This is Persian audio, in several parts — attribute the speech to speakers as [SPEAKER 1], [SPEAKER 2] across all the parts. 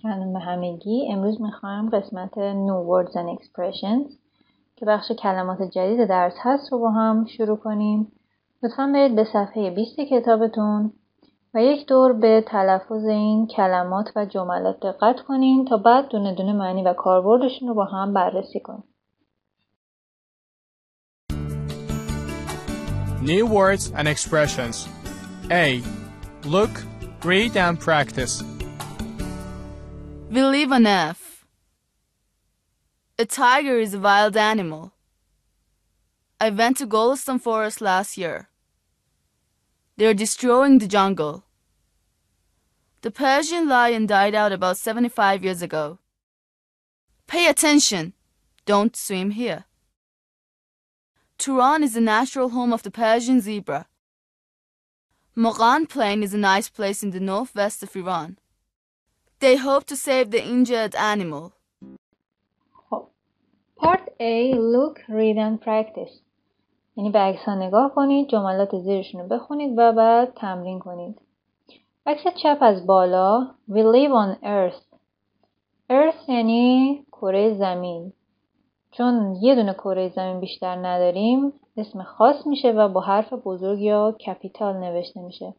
[SPEAKER 1] سلام به همگی. امروز میخوایم قسمت New Words and Expressions که بخش کلمات جدید درس هست رو با هم شروع کنیم. لطفاً برید به صفحه 20 کتابتون و یک دور به تلفظ این کلمات و جملات دقت کنین تا بعد دونه دونه معنی و کاربردشون رو با هم بررسی کنیم.
[SPEAKER 2] New words and expressions. A. Look, read and practice.
[SPEAKER 3] We live on Earth. A tiger is a wild animal. I went to Golestan Forest last year. They're destroying the jungle. The Persian lion died out about 75 years ago. Pay attention. Don't swim here. Turan is the natural home of the Persian zebra. Moran Plain is a nice place in the northwest of Iran. They hope to save the injured animal.
[SPEAKER 1] Part A. Look, read and practice. یعنی به عکس‌ها نگاه کنید، جملات زیرشون رو بخونید و بعد تمرین کنید. عکس چپ از بالا. We live on Earth. Earth یعنی کره زمین. چون یه دونه کره زمین بیشتر نداریم، اسم خاص میشه و با حرف بزرگ یا کپیتال نوشته میشه.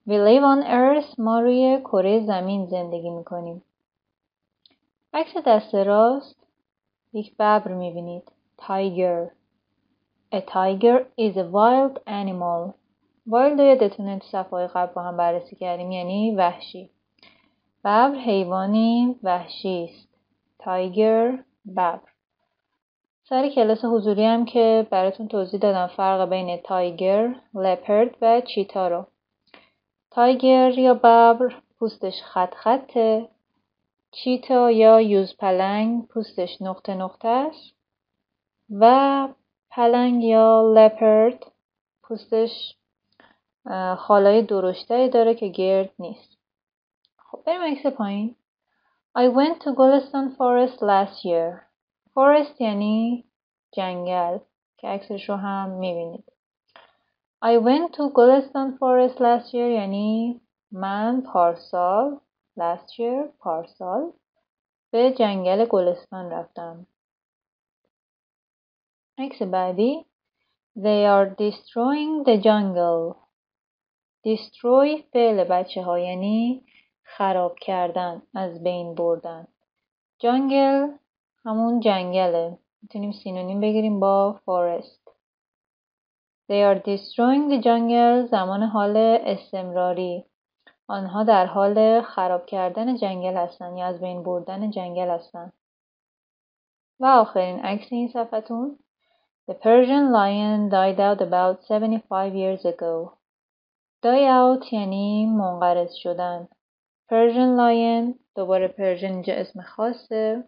[SPEAKER 1] We live on Earth. ما روی کره زمین زندگی میکنیم. عکس دست راست یک ببر میبینید. Tiger. A tiger is a wild animal. wild رو یادتونه تو صفحه قبل با هم بررسی کردیم، یعنی وحشی. ببر حیوانی وحشی است. تایگر ببر. سر کلاس حضوری هم که براتون توضیح دادم فرق بین تایگر، لپرد و چیتا رو. تایگر یا ببر پوستش خط خطه. چیتا یا یوزپلنگ پوستش نقطه نقطه است. و پلنگ یا لپرد پوستش خالای درشتری داره که گرد نیست. خب بریم عکس پایین. I went to Golestan Forest last year. Forest یعنی جنگل که عکسش رو هم میبینید. I went to Golestan Forest last year یعنی من پارسال پارسال به جنگل گلستان رفتم. عکس بعدی. They are destroying the jungle. destroy فعل بچه ها یعنی خراب کردن، از بین بردن. جنگل همون جنگله. میتونیم سینونیم بگیریم با forest. They are destroying the jungle زمان حال استمراری. آنها در حال خراب کردن جنگل هستن یا از بین بردن جنگل هستن. و آخرین عکس این صفحتون. The Persian lion died out about 75 years ago. Die out یعنی منقرض شدن. Persian lion، دوباره Persian اینجا اسم خاصه،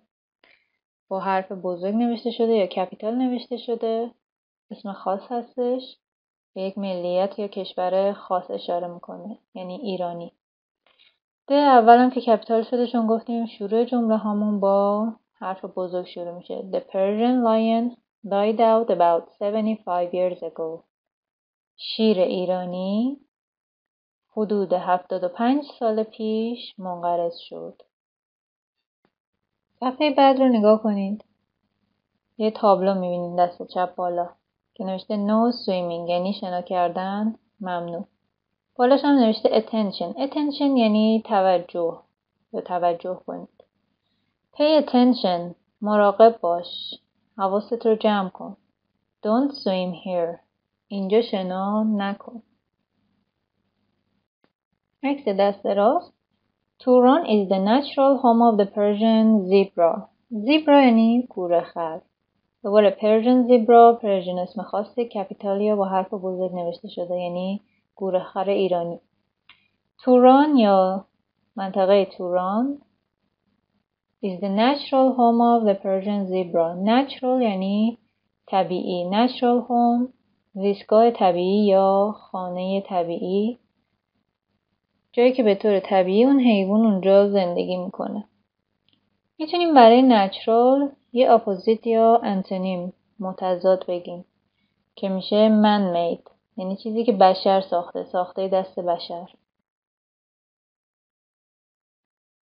[SPEAKER 1] با حرف بزرگ نوشته شده یا کپیتال نوشته شده، اسم خاص هستش، به یک ملیت یا کشور خاص اشاره میکنه، یعنی ایرانی. ده اولم که کپیتال شده چون گفتیم شروع جمله هامون با حرف بزرگ شروع میشه. The Persian lion died out about 75 years ago. شیر ایرانی حدود 75 سال پیش منقرض شد. صفحه بعد رو نگاه کنید. یه تابلو میبینید دست چپ بالا که نوشته No swimming یعنی شنا کردن ممنوع. بالاش هم نوشته attention. attention یعنی توجه یا توجه کنید. Pay attention مراقب باش. حواست رو جمع کن. Don't swim here اینجا شنا نکن. عکس دست راست. Turan is the natural home of the Persian zebra. zebra یعنی گورخر. دوباره Persian zebra، Persian اسم خاصه، کپیتالیا با حرف بزرگ نوشته شده یعنی گورخر ایرانی. توران یا منطقه توران is the natural home of the Persian zebra. natural یعنی طبیعی. natural home زیستگاه طبیعی یا خانه طبیعی، جایی که به طور طبیعی اون حیوان اونجا زندگی میکنه. میتونیم برای natural یه اپوزیت یا انتونیم متضاد بگیم که میشه man made یعنی چیزی که بشر ساخته دست بشر.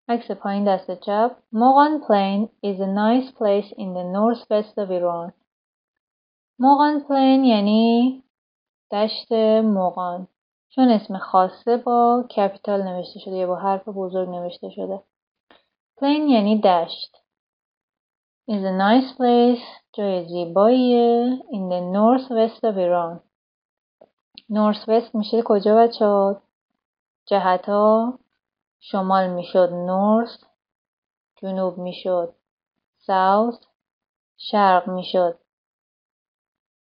[SPEAKER 1] عکس پایین دست چپ. Mogan Plain is a nice place in the northwest of Iran. Mogan Plain یعنی دشت موغان. چون اسم خاصه با کپیتال نوشته شده یا با حرف بزرگ نوشته شده. Plain یعنی دشت. is a nice place جای زیباییه in the northwest of Iran. northwest میشه کجا بچه‌ها؟ جهت ها. شمال میشد north، جنوب میشد south، شرق میشد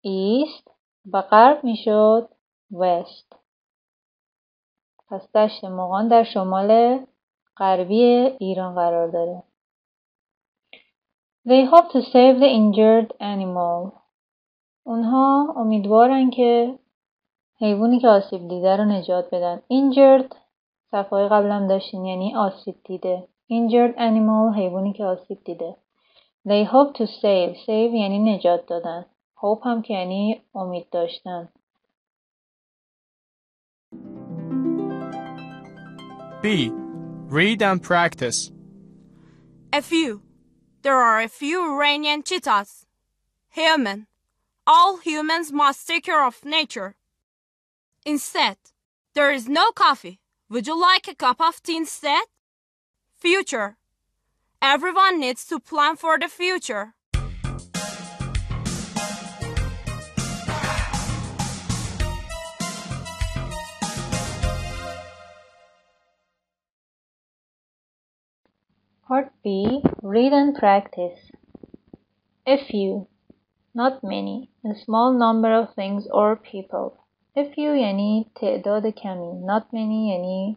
[SPEAKER 1] east و غرب میشد west. پس دشت موغان در شمال غربی ایران قرار داره. They hope to save the injured animal. اونها امیدوارن که حیوانی که آسیب دیده رو نجات بدن. Injured صفحه قبلم داشتین یعنی آسیب دیده. Injured animal حیوانی که آسیب دیده. They hope to save. Save یعنی نجات دادن. Hope هم که یعنی امید داشتن.
[SPEAKER 2] B. Read and practice.
[SPEAKER 4] A few. There are a few Iranian cheetahs. Human. All humans must take care of nature. Instead, there is no coffee. Would you like a cup of tea instead? Future. Everyone needs to plan for the future.
[SPEAKER 1] Part B. Read and practice. A few. Not many. A small number of things or people. A few یعنی تعداد کمی. Not many یعنی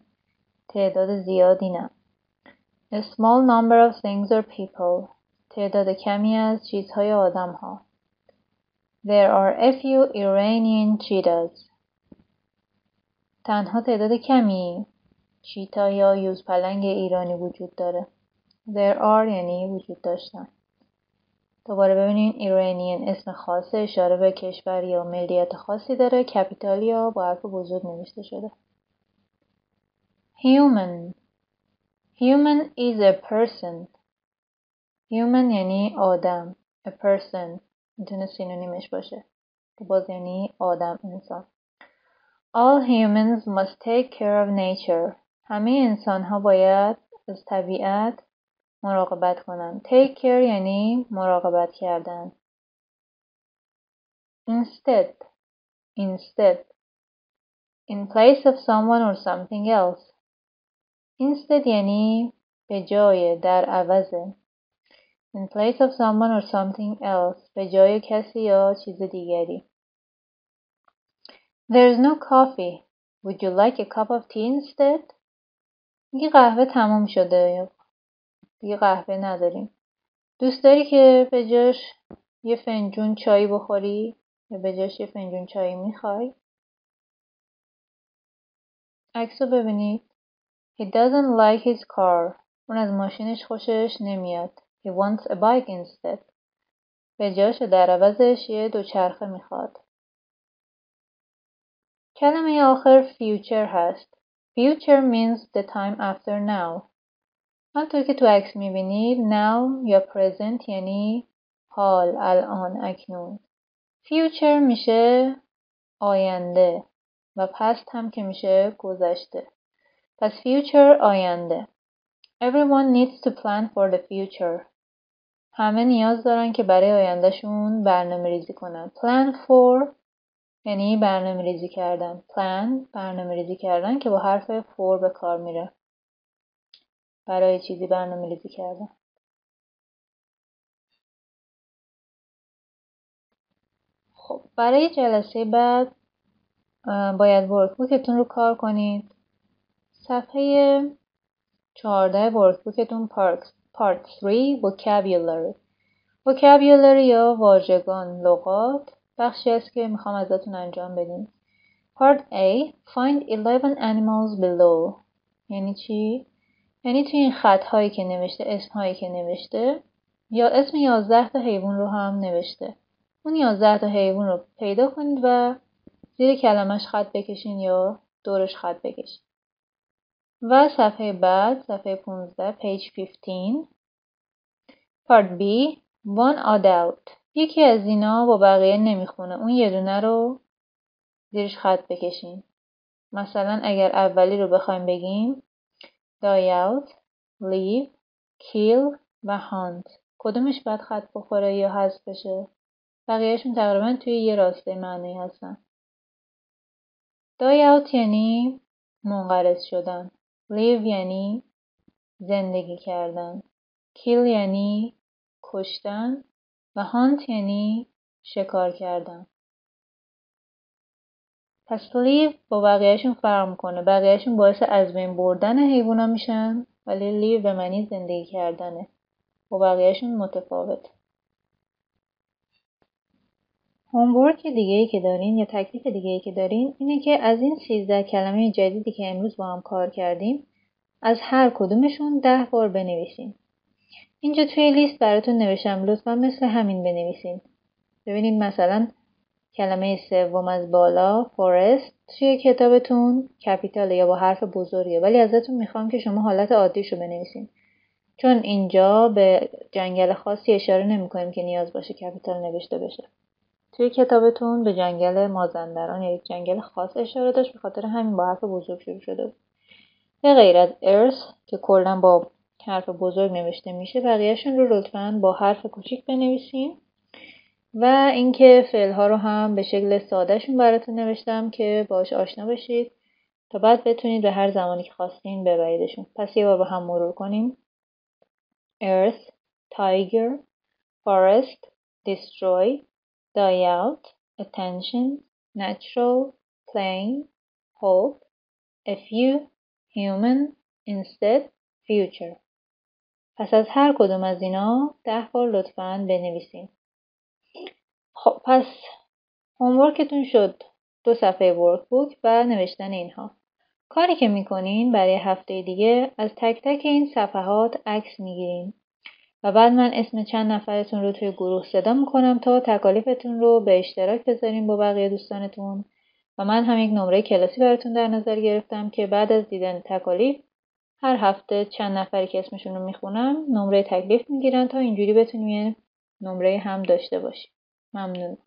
[SPEAKER 1] تعداد زیادی نه. A small number of things or people. تعداد کمی از چیزهای آدم ها. There are a few Iranian cheetahs. تنها تعداد کمی چیتا یا یوزپلنگ ایرانی وجود داره. There are یعنی وجود داشتن. دوباره ببینین Iranian اسم خاصه اشاره به کشور یا ملیت خاصی داره. کپیتال یا با حرف بزرگ نوشته شده. Human. Human is a person. Human یعنی آدم. A person میتونه سینونیمش باشه که باز یعنی آدم، انسان. All humans must take care of nature. همه انسان ها باید از طبیعت مراقبت کنن. Take care یعنی مراقبت کردن. Instead. In place of someone or something else. Instead یعنی به جای، در عوض. In place of someone or something else. به جای کسی یا چیز دیگری. There's no coffee. Would you like a cup of tea instead? میگه قهوه تموم شده. دیگه قهوه نداریم. دوست داری که به جاش یه فنجون چای بخوری؟ یا به جاش یه فنجون چای میخوای؟ عکسو ببینید. He doesn't like his car. اون از ماشینش خوشش نمیاد. He wants a bike instead. به جاش در عوضش یه دوچرخه میخواد. کلمه آخر future هست. Future means the time after now. همونطور که تو عکس میبینید now یا present یعنی حال، الان، اکنون. Future میشه آینده و past هم که میشه گذشته. پس future آینده. Everyone needs to plan for the future. همه نیاز دارن که برای آیندهشون برنامه ریزی کنن. Plan for یعنی برنامه ریزی کردن. Plan برنامه ریزی کردن که با حرف for به کار میره. برای چیزی برنامه ریزی کردن. خب برای جلسه بعد باید ورکبوکتون رو کار کنید. صفحه 14 ورکبوکتون Part 3 Vocabulary. Vocabulary یا واژگان، لغات بخشی است که میخوام ازتون انجام بدین. Part A Find 11 animals below. یعنی چی؟ یعنی توی این خط‌هایی که نوشته، اسم‌هایی که نوشته یا اسم 11 تا حیوان رو هم نوشته. اون 11 تا حیوان رو پیدا کنید و زیر کلمش خط بکشین یا دورش خط بکشین. و صفحه بعد صفحه 15 page 15 part B one adult. یکی از اینا با بقیه نمیخونه. اون یه دونه رو زیرش خط بکشین. مثلا اگر اولی رو بخوایم بگیم die out, leave, kill و hunt. کدومش باید خط بخوره یا حذف بشه؟ بقیهشون تقریبا توی یه راسته معنی هستن. die out یعنی منقرض شدن. live یعنی زندگی کردن. kill یعنی کشتن و hunt یعنی شکار کردن. پس live با بقیهشون فرق میکنه. بقیهشون باعث از بین بردن حیوونا میشن ولی live به معنی زندگی کردنه. با بقیهشون متفاوت. هومورک دیگه‌ای که دارین یا تکلیف دیگه‌ای که دارین اینه که از این 13 کلمه جدیدی که امروز با هم کار کردیم از هر کدومشون 10 بار بنویسین. اینجا توی لیست براتون نوشتم، لطفا مثل همین بنویسین. ببینید مثلا کلمه سوم از بالا فورست توی کتابتون کپیتاله یا با حرف بزرگه، ولی ازتون میخوام که شما حالت عادیشو بنویسین، چون اینجا به جنگل خاصی اشاره نمی‌کنیم که نیاز باشه کپیتال نوشته بشه. توی کتابتون به جنگل مازندران یا یک جنگل خاص اشاره داشت، به خاطر همین با حرف بزرگ شروع شده بود. به غیر از ارث که کلا با حرف بزرگ نوشته میشه، بقیه‌شون رو لطفاً با حرف کوچیک بنویسین. و اینکه فعل‌ها رو هم به شکل سادهشون براتون نوشتم که باهاش آشنا بشید تا بعد بتونید به هر زمانی که خواستین ببریدشون. پس یه بار با هم مرور کنیم. earth, tiger, forest, destroy, die out, attention, natural, plain, hope, a few, human, instead, future. پس از هر کدوم از اینا 10 بار لطفاً بنویسین. خب پس هومورکتون شد 2 صفحه ورکبوک و نوشتن اینها. کاری که میکنین برای هفته دیگه از تک تک این صفحات عکس میگیرین و بعد من اسم چند نفرتون رو توی گروه صدا میکنم تا تکالیفتون رو به اشتراک بذارین با بقیه دوستانتون و من هم یک نمره کلاسی براتون در نظر گرفتم که بعد از دیدن تکالیف هر هفته چند نفری که اسمشون رو میخونم نمره تکلیف میگیرن تا اینجوری بتونیم یه نمره هم داشته باشیم. ممنون.